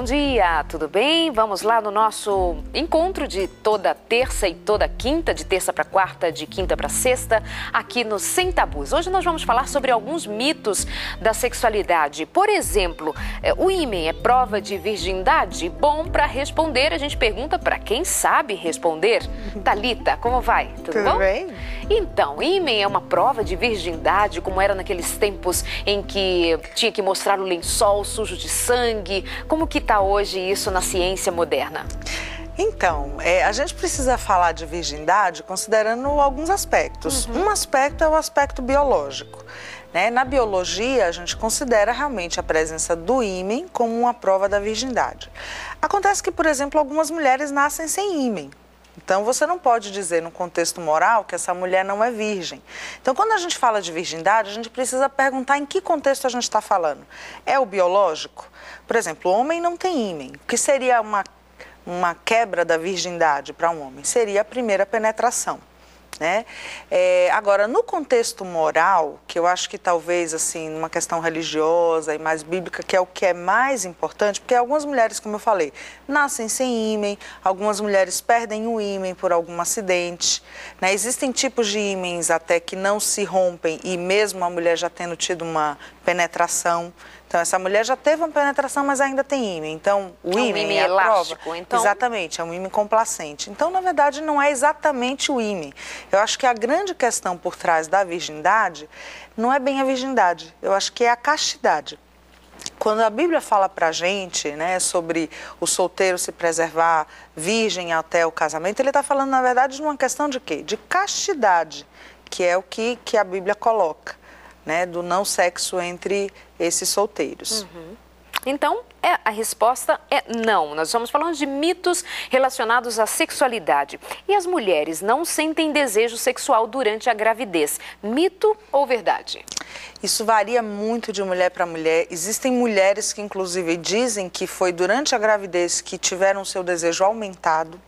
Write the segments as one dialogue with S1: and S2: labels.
S1: dia, tudo bem? Vamos lá no nosso encontro de toda terça e toda quinta, de terça para quarta, de quinta para sexta, aqui no Sem Tabus. Hoje nós vamos falar sobre alguns mitos da sexualidade. Por exemplo, o ímen é prova de virgindade? Bom, para responder, a gente pergunta para quem sabe responder. Thalita, como vai? Tudo bom?
S2: Bem?
S1: Então, ímen é uma prova de virgindade, como era naqueles tempos em que tinha que mostrar o lençol sujo de sangue. Como que está hoje isso na ciência moderna?
S2: Então, a gente precisa falar de virgindade considerando alguns aspectos. Um aspecto é o aspecto biológico, né? Na biologia, a gente considera realmente a presença do ímen como uma prova da virgindade. Acontece que, por exemplo, algumas mulheres nascem sem ímen. Então, você não pode dizer no contexto moral que essa mulher não é virgem. Então, quando a gente fala de virgindade, a gente precisa perguntar em que contexto a gente está falando. É o biológico? Por exemplo, o homem não tem ímen. O que seria uma quebra da virgindade para um homem? Seria a primeira penetração, né? Agora, no contexto moral, que eu acho que talvez, assim, numa questão religiosa e mais bíblica, que é o que é mais importante, porque algumas mulheres, como eu falei, nascem sem ímen, algumas mulheres perdem o ímen por algum acidente, né? Existem tipos de ímens até que não se rompem e mesmo a mulher já tendo tido uma penetração. Então, essa mulher já teve uma penetração, mas ainda tem ímen. Então, o ímen é
S1: elástico,
S2: prova.
S1: então...
S2: Exatamente, é um ímen complacente. Então, na verdade, não é exatamente o ímen. Eu acho que a grande questão por trás da virgindade não é bem a virgindade. Eu acho que é a castidade. Quando a Bíblia fala pra gente, né, sobre o solteiro se preservar virgem até o casamento, ele está falando, na verdade, de uma questão de quê? De castidade, que é o que a Bíblia coloca, né, do não sexo entre esses solteiros.
S1: Então, a resposta é não. Nós estamos falando de mitos relacionados à sexualidade. E as mulheres não sentem desejo sexual durante a gravidez. Mito ou verdade?
S2: Isso varia muito de mulher para mulher. Existem mulheres que, inclusive, dizem que foi durante a gravidez que tiveram seu desejo aumentado.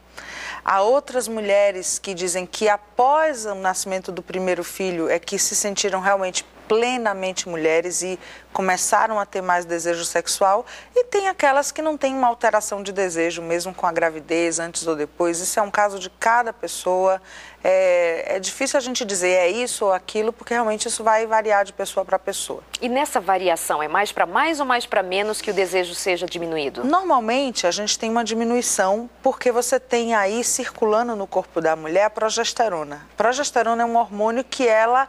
S2: Há outras mulheres que dizem que após o nascimento do primeiro filho é que se sentiram realmente plenamente mulheres e começaram a ter mais desejo sexual, e tem aquelas que não têm uma alteração de desejo, mesmo com a gravidez, antes ou depois. Isso é um caso de cada pessoa. É difícil a gente dizer é isso ou aquilo, porque realmente isso vai variar de pessoa para pessoa.
S1: E nessa variação, é mais para mais ou mais para menos que o desejo seja diminuído?
S2: Normalmente, a gente tem uma diminuição porque você tem aí circulando no corpo da mulher a progesterona. A progesterona é um hormônio que ela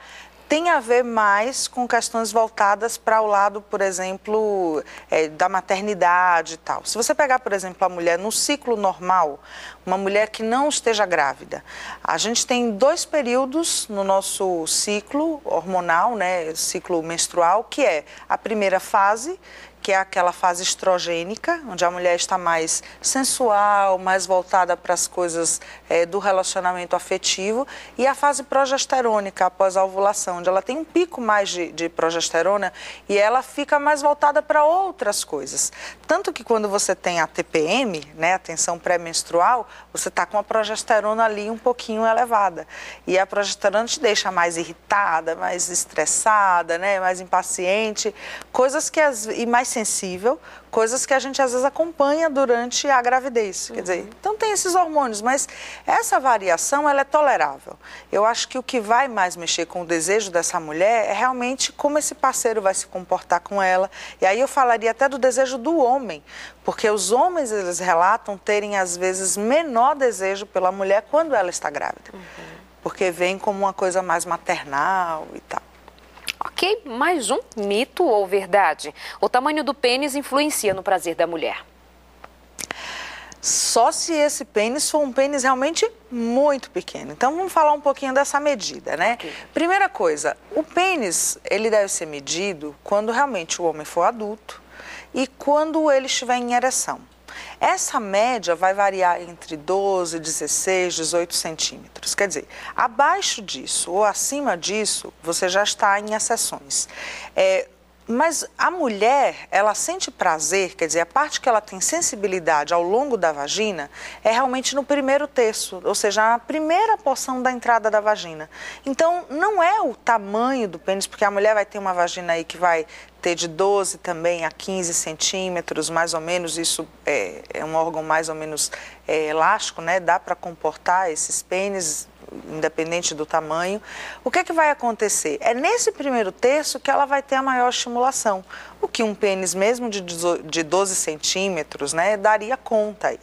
S2: tem a ver mais com questões voltadas para o lado, por exemplo, da maternidade e tal. Se você pegar, por exemplo, a mulher no ciclo normal, uma mulher que não esteja grávida, a gente tem 2 períodos no nosso ciclo hormonal, né, ciclo menstrual, que é a primeira fase, que é aquela fase estrogênica, onde a mulher está mais sensual, mais voltada para as coisas do relacionamento afetivo, e a fase progesterônica, após a ovulação, onde ela tem um pico mais de progesterona e ela fica mais voltada para outras coisas. Tanto que quando você tem a TPM, né, a tensão pré-menstrual, você está com a progesterona ali um pouquinho elevada. E a progesterona te deixa mais irritada, mais estressada, né, mais impaciente, coisas que e mais sensível, coisas que a gente às vezes acompanha durante a gravidez. Quer dizer, então tem esses hormônios, mas essa variação ela é tolerável. Eu acho que o que vai mais mexer com o desejo dessa mulher é realmente como esse parceiro vai se comportar com ela. E aí eu falaria até do desejo do homem, porque os homens eles relatam terem às vezes menor desejo pela mulher quando ela está grávida, porque vem como uma coisa mais maternal e tal.
S1: Ok, mais um mito ou verdade? O tamanho do pênis influencia no prazer da mulher?
S2: Só se esse pênis for um pênis realmente muito pequeno. Então, vamos falar um pouquinho dessa medida, né? Okay. Primeira coisa, o pênis, ele deve ser medido quando realmente o homem for adulto e quando ele estiver em ereção. Essa média vai variar entre 12, 16, 18 centímetros. Quer dizer, abaixo disso ou acima disso, você já está em exceções. Mas a mulher, ela sente prazer, quer dizer, a parte que ela tem sensibilidade ao longo da vagina é realmente no primeiro terço, ou seja, na primeira porção da entrada da vagina. Então, não é o tamanho do pênis, porque a mulher vai ter uma vagina aí que vai ter de 12 também a 15 centímetros, mais ou menos, isso é um órgão mais ou menos elástico, né? Dá para comportar esses pênis, independente do tamanho. O que é que vai acontecer? É nesse primeiro terço que ela vai ter a maior estimulação. O que um pênis mesmo de 12 centímetros, né, daria conta aí.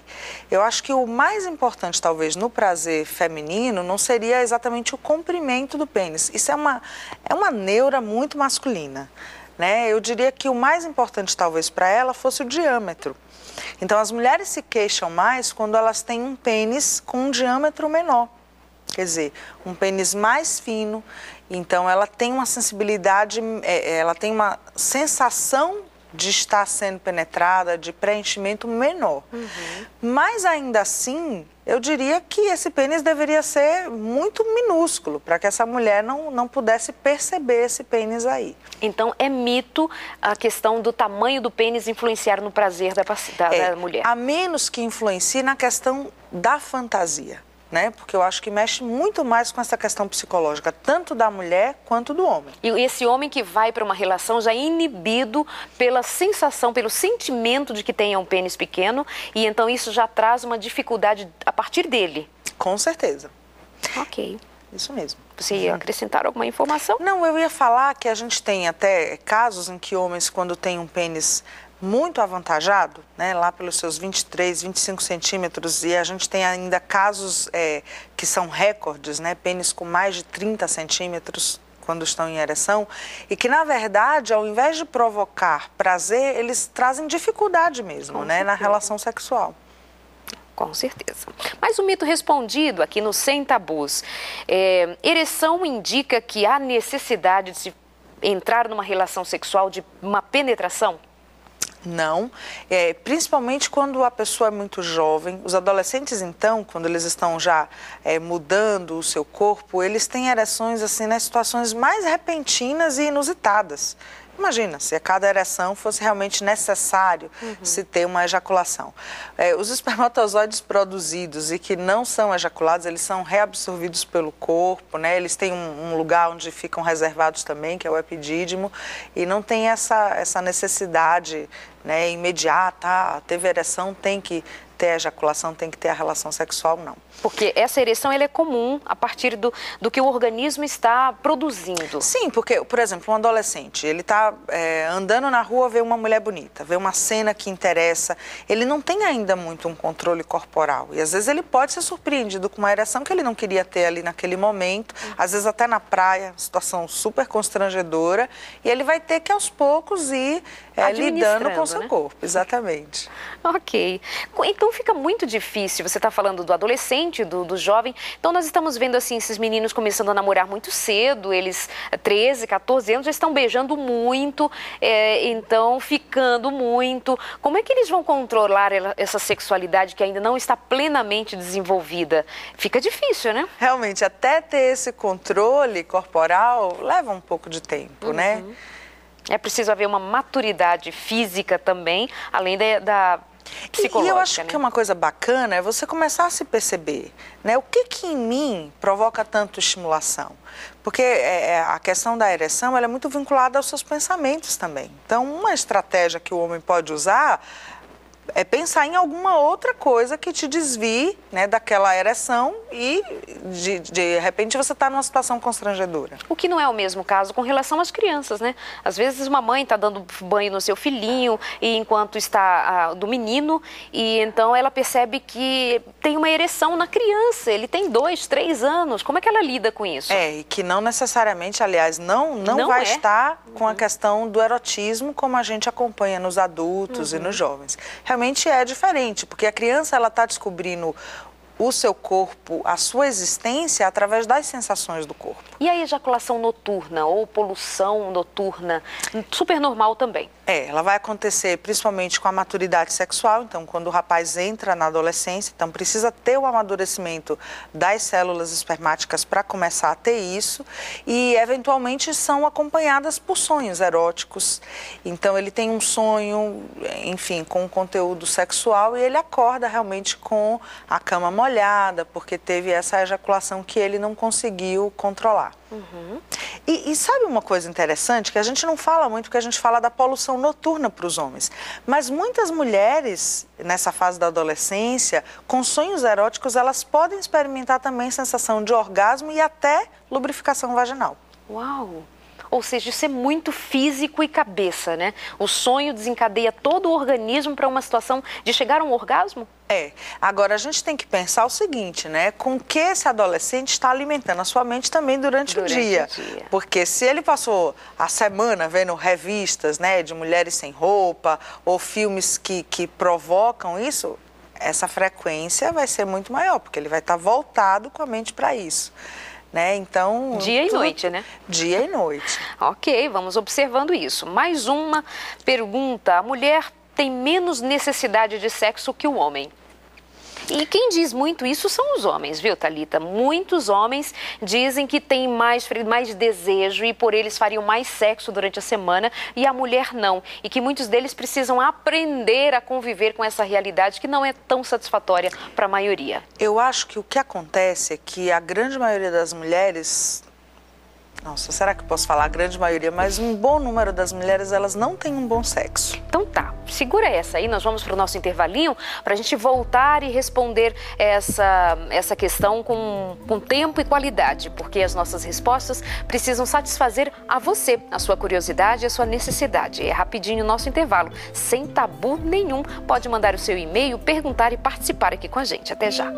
S2: Eu acho que o mais importante, talvez, no prazer feminino, não seria exatamente o comprimento do pênis. Isso é uma neura muito masculina, né? Eu diria que o mais importante, talvez, para ela fosse o diâmetro. Então, as mulheres se queixam mais quando elas têm um pênis com um diâmetro menor. Quer dizer, um pênis mais fino, então ela tem uma sensibilidade, ela tem uma sensação de estar sendo penetrada, de preenchimento menor. Mas ainda assim, eu diria que esse pênis deveria ser muito minúsculo, para que essa mulher não pudesse perceber esse pênis aí.
S1: Então, é mito a questão do tamanho do pênis influenciar no prazer da mulher?
S2: A menos que influencie na questão da fantasia. Né? Porque eu acho que mexe muito mais com essa questão psicológica, tanto da mulher quanto do homem.
S1: E esse homem que vai para uma relação já inibido pela sensação, pelo sentimento de que tenha um pênis pequeno, e então isso já traz uma dificuldade a partir dele.
S2: Com certeza.
S1: Ok.
S2: Isso mesmo.
S1: Você ia acrescentar alguma informação?
S2: Não, eu ia falar que a gente tem até casos em que homens, quando têm um pênis muito avantajado, né, lá pelos seus 23, 25 centímetros, e a gente tem ainda casos que são recordes, né, pênis com mais de 30 centímetros quando estão em ereção, e que, na verdade, ao invés de provocar prazer, eles trazem dificuldade mesmo, né, na relação sexual.
S1: Com certeza. Mas o mito respondido aqui no Sem Tabus, ereção indica que há necessidade de se entrar numa relação sexual, de uma penetração?
S2: Não, principalmente quando a pessoa é muito jovem. Os adolescentes, então, quando eles estão já mudando o seu corpo, eles têm ereções assim nas situações mais repentinas e inusitadas. Imagina, se a cada ereção fosse realmente necessário se ter uma ejaculação. Os espermatozoides produzidos e que não são ejaculados, eles são reabsorvidos pelo corpo, né? Eles têm um lugar onde ficam reservados também, que é o epidídimo, e não tem essa necessidade, né, imediata, teve ereção, tem que ter a ejaculação, tem que ter a relação sexual, não.
S1: Porque essa ereção ela é comum a partir do que o organismo está produzindo.
S2: Sim, porque, por exemplo, um adolescente, ele está andando na rua, vê uma mulher bonita, vê uma cena que interessa, ele não tem ainda muito um controle corporal. E às vezes ele pode ser surpreendido com uma ereção que ele não queria ter ali naquele momento, às vezes até na praia, situação super constrangedora, e ele vai ter que aos poucos ir lidando com o seu corpo. Exatamente.
S1: Ok. Então fica muito difícil, você está falando do adolescente, do jovem, então nós estamos vendo assim esses meninos começando a namorar muito cedo, eles 13, 14 anos já estão beijando muito, então ficando muito. Como é que eles vão controlar essa sexualidade que ainda não está plenamente desenvolvida? Fica difícil, né?
S2: Realmente, até ter esse controle corporal leva um pouco de tempo, né?
S1: É preciso haver uma maturidade física também, além da psicológica.
S2: E eu acho que uma coisa bacana é você começar a se perceber, né? O que em mim provoca tanto estimulação? Porque a questão da ereção ela é muito vinculada aos seus pensamentos também. Então, uma estratégia que o homem pode usar é pensar em alguma outra coisa que te desvie, né, daquela ereção e de repente você está numa situação constrangedora.
S1: O que não é o mesmo caso com relação às crianças, né? Às vezes uma mãe está dando banho no seu filhinho e enquanto está do menino e então ela percebe que tem uma ereção na criança, ele tem 2, 3 anos, como é que ela lida com isso?
S2: E que não necessariamente, aliás, não vai estar com a questão do erotismo como a gente acompanha nos adultos e nos jovens. Realmente é diferente, porque a criança ela está descobrindo o seu corpo, a sua existência através das sensações do corpo.
S1: E a ejaculação noturna ou poluição noturna, super normal também?
S2: Ela vai acontecer principalmente com a maturidade sexual, então quando o rapaz entra na adolescência, então precisa ter o amadurecimento das células espermáticas para começar a ter isso, e eventualmente são acompanhadas por sonhos eróticos. Então ele tem um sonho, enfim, com um conteúdo sexual e ele acorda realmente com a cama molhada, porque teve essa ejaculação que ele não conseguiu controlar.
S1: Uhum.
S2: E sabe uma coisa interessante, que a gente não fala muito, porque a gente fala da poluição noturna para os homens, mas muitas mulheres, nessa fase da adolescência, com sonhos eróticos, elas podem experimentar também sensação de orgasmo e até lubrificação vaginal.
S1: Uau! Ou seja, isso é muito físico e cabeça, né? O sonho desencadeia todo o organismo para uma situação de chegar a um orgasmo?
S2: Agora a gente tem que pensar o seguinte, né? Com que esse adolescente está alimentando a sua mente também durante o dia. Porque se ele passou a semana vendo revistas, né, de mulheres sem roupa ou filmes que provocam isso, essa frequência vai ser muito maior, porque ele vai estar voltado com a mente para isso. Né? Então,
S1: dia e noite, né?
S2: Dia e noite.
S1: Ok, vamos observando isso. Mais uma pergunta. A mulher tem menos necessidade de sexo que o homem. E quem diz muito isso são os homens, viu, Thalita? Muitos homens dizem que têm mais desejo e por eles fariam mais sexo durante a semana e a mulher não. E que muitos deles precisam aprender a conviver com essa realidade que não é tão satisfatória para a maioria.
S2: Eu acho que o que acontece é que a grande maioria das mulheres... Nossa, será que eu posso falar a grande maioria? Mas um bom número das mulheres, elas não têm um bom sexo.
S1: Então tá, segura essa aí, nós vamos para o nosso intervalinho para a gente voltar e responder essa questão com tempo e qualidade, porque as nossas respostas precisam satisfazer a você, a sua curiosidade e a sua necessidade. É rapidinho o nosso intervalo, sem tabu nenhum. Pode mandar o seu e-mail, perguntar e participar aqui com a gente. Até já!